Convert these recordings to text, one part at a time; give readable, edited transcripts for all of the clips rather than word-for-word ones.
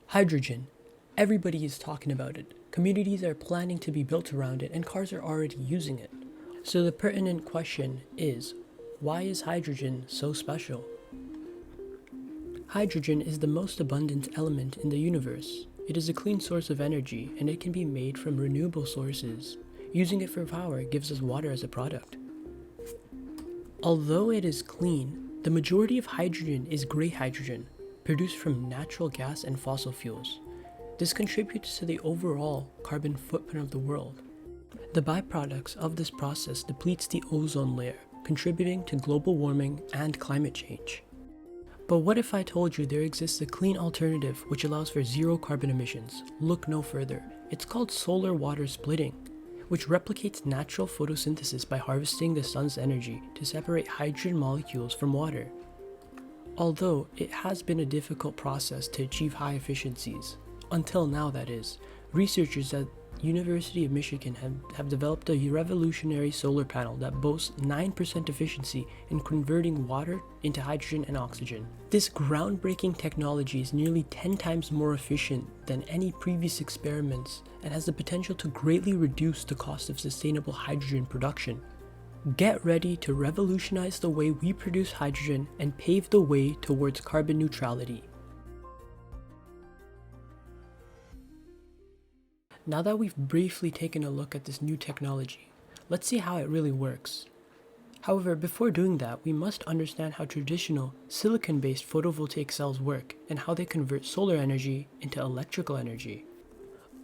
Hydrogen. Everybody is talking about it. Communities are planning to be built around it, and cars are already using it. So the pertinent question is, why is hydrogen so special? Hydrogen is the most abundant element in the universe. It is a clean source of energy, and it can be made from renewable sources. Using it for power gives us water as a product. Although it is clean, the majority of hydrogen is gray hydrogen, produced from natural gas and fossil fuels. This contributes to the overall carbon footprint of the world. The byproducts of this process depletes the ozone layer, contributing to global warming and climate change. But what if I told you there exists a clean alternative which allows for zero carbon emissions? Look no further. It's called solar water splitting, which replicates natural photosynthesis by harvesting the sun's energy to separate hydrogen molecules from water. Although it has been a difficult process to achieve high efficiencies, until now that is, researchers at University of Michigan have developed a revolutionary solar panel that boasts 9% efficiency in converting water into hydrogen and oxygen. This groundbreaking technology is nearly 10 times more efficient than any previous experiments and has the potential to greatly reduce the cost of sustainable hydrogen production. Get ready to revolutionize the way we produce hydrogen and pave the way towards carbon neutrality. Now that we've briefly taken a look at this new technology, let's see how it really works. However, before doing that, we must understand how traditional silicon-based photovoltaic cells work and how they convert solar energy into electrical energy.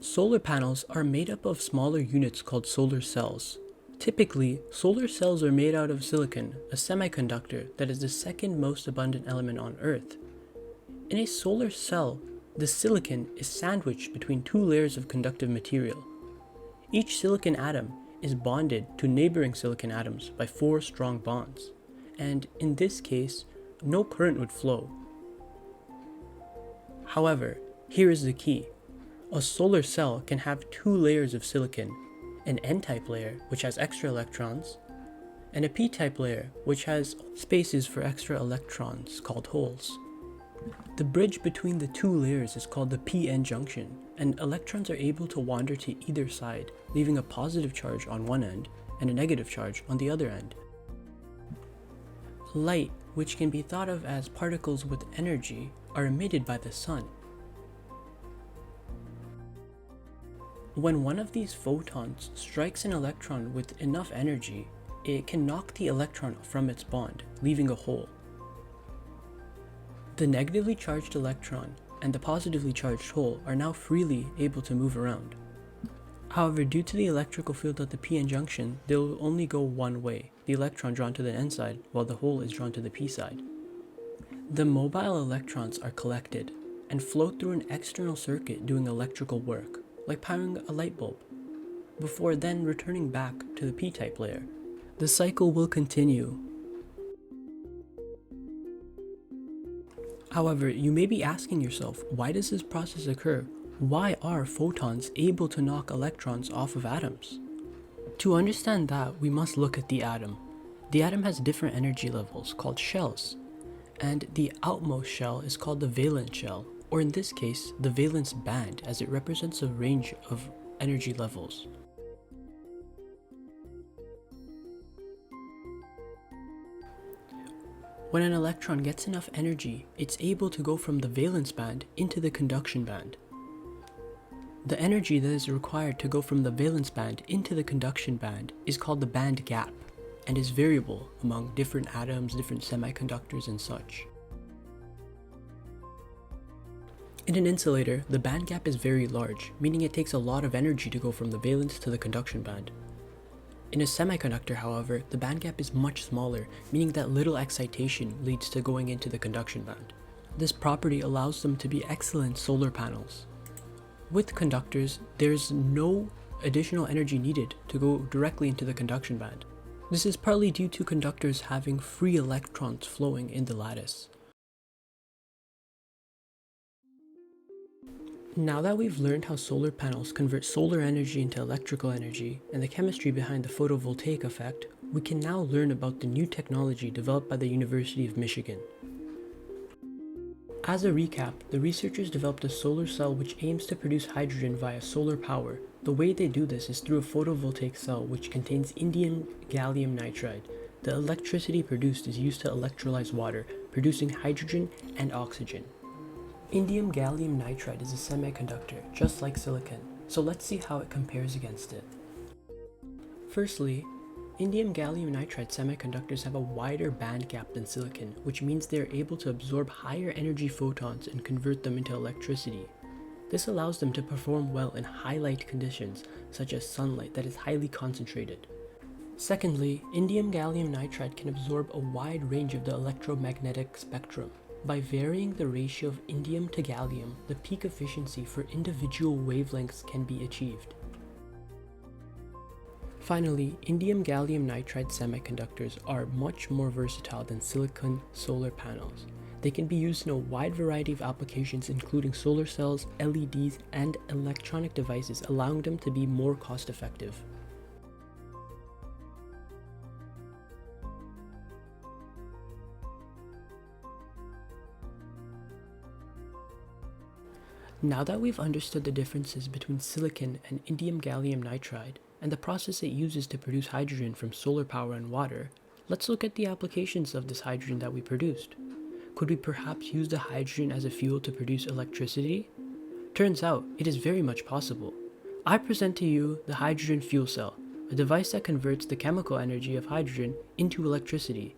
Solar panels are made up of smaller units called solar cells. Typically, solar cells are made out of silicon, a semiconductor that is the second most abundant element on Earth. In a solar cell, the silicon is sandwiched between two layers of conductive material. Each silicon atom is bonded to neighboring silicon atoms by 4 strong bonds, and in this case, no current would flow. However, here is the key. A solar cell can have 2 layers of silicon, an N-type layer, which has extra electrons, and a P-type layer, which has spaces for extra electrons called holes. The bridge between the 2 layers is called the p-n junction, and electrons are able to wander to either side, leaving a positive charge on one end and a negative charge on the other end. Light, which can be thought of as particles with energy, are emitted by the sun. When one of these photons strikes an electron with enough energy, it can knock the electron from its bond, leaving a hole. The negatively charged electron and the positively charged hole are now freely able to move around. However, due to the electrical field at the p-n junction, they will only go one way, the electron drawn to the n side while the hole is drawn to the p side. The mobile electrons are collected and flow through an external circuit doing electrical work, like powering a light bulb, before then returning back to the p-type layer. The cycle will continue. However, you may be asking yourself, why does this process occur? Why are photons able to knock electrons off of atoms? To understand that, we must look at the atom. The atom has different energy levels called shells, and the outmost shell is called the valence shell, or in this case, the valence band, as it represents a range of energy levels. When an electron gets enough energy, it's able to go from the valence band into the conduction band. The energy that is required to go from the valence band into the conduction band is called the band gap, and is variable among different atoms, different semiconductors, and such. In an insulator, the band gap is very large, meaning it takes a lot of energy to go from the valence to the conduction band. In a semiconductor, however, the band gap is much smaller, meaning that little excitation leads to going into the conduction band. This property allows them to be excellent solar panels. With conductors, there's no additional energy needed to go directly into the conduction band. This is partly due to conductors having free electrons flowing in the lattice. Now that we've learned how solar panels convert solar energy into electrical energy and the chemistry behind the photovoltaic effect, we can now learn about the new technology developed by the University of Michigan. As a recap, the researchers developed a solar cell which aims to produce hydrogen via solar power. The way they do this is through a photovoltaic cell which contains indium gallium nitride. The electricity produced is used to electrolyze water, producing hydrogen and oxygen. Indium gallium nitride is a semiconductor, just like silicon, so let's see how it compares against it. Firstly, indium gallium nitride semiconductors have a wider band gap than silicon, which means they are able to absorb higher energy photons and convert them into electricity. This allows them to perform well in high light conditions, such as sunlight that is highly concentrated. Secondly, indium gallium nitride can absorb a wide range of the electromagnetic spectrum. By varying the ratio of indium to gallium, the peak efficiency for individual wavelengths can be achieved. Finally, indium gallium nitride semiconductors are much more versatile than silicon solar panels. They can be used in a wide variety of applications including solar cells, LEDs, and electronic devices, allowing them to be more cost-effective. Now that we've understood the differences between silicon and indium gallium nitride, and the process it uses to produce hydrogen from solar power and water, let's look at the applications of this hydrogen that we produced. Could we perhaps use the hydrogen as a fuel to produce electricity? Turns out, it is very much possible. I present to you the hydrogen fuel cell, a device that converts the chemical energy of hydrogen into electricity.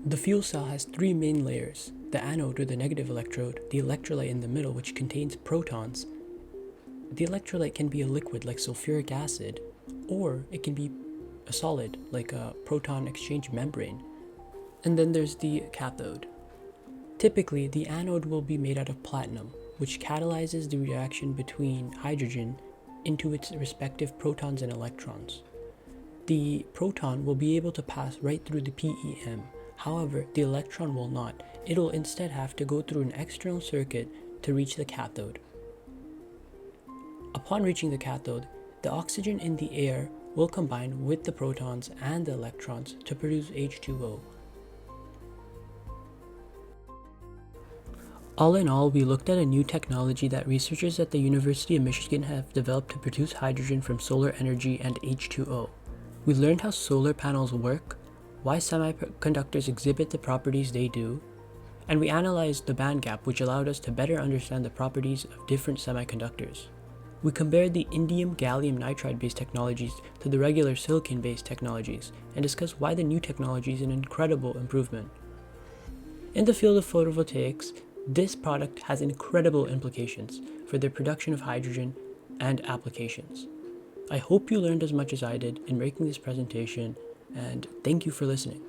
The fuel cell has three main layers: the anode or the negative electrode, the electrolyte in the middle which contains protons. The electrolyte can be a liquid like sulfuric acid, or it can be a solid like a proton exchange membrane. And then there's the cathode. Typically, the anode will be made out of platinum, which catalyzes the reaction between hydrogen into its respective protons and electrons. The proton will be able to pass right through the PEM. However, the electron will not. It'll instead have to go through an external circuit to reach the cathode. Upon reaching the cathode, the oxygen in the air will combine with the protons and the electrons to produce H2O. All in all, we looked at a new technology that researchers at the University of Michigan have developed to produce hydrogen from solar energy and H2O. We learned how solar panels work, why semiconductors exhibit the properties they do, and we analyzed the band gap, which allowed us to better understand the properties of different semiconductors. We compared the indium gallium nitride based technologies to the regular silicon based technologies and discussed why the new technology is an incredible improvement. In the field of photovoltaics, this product has incredible implications for the production of hydrogen and applications. I hope you learned as much as I did in making this presentation, and thank you for listening.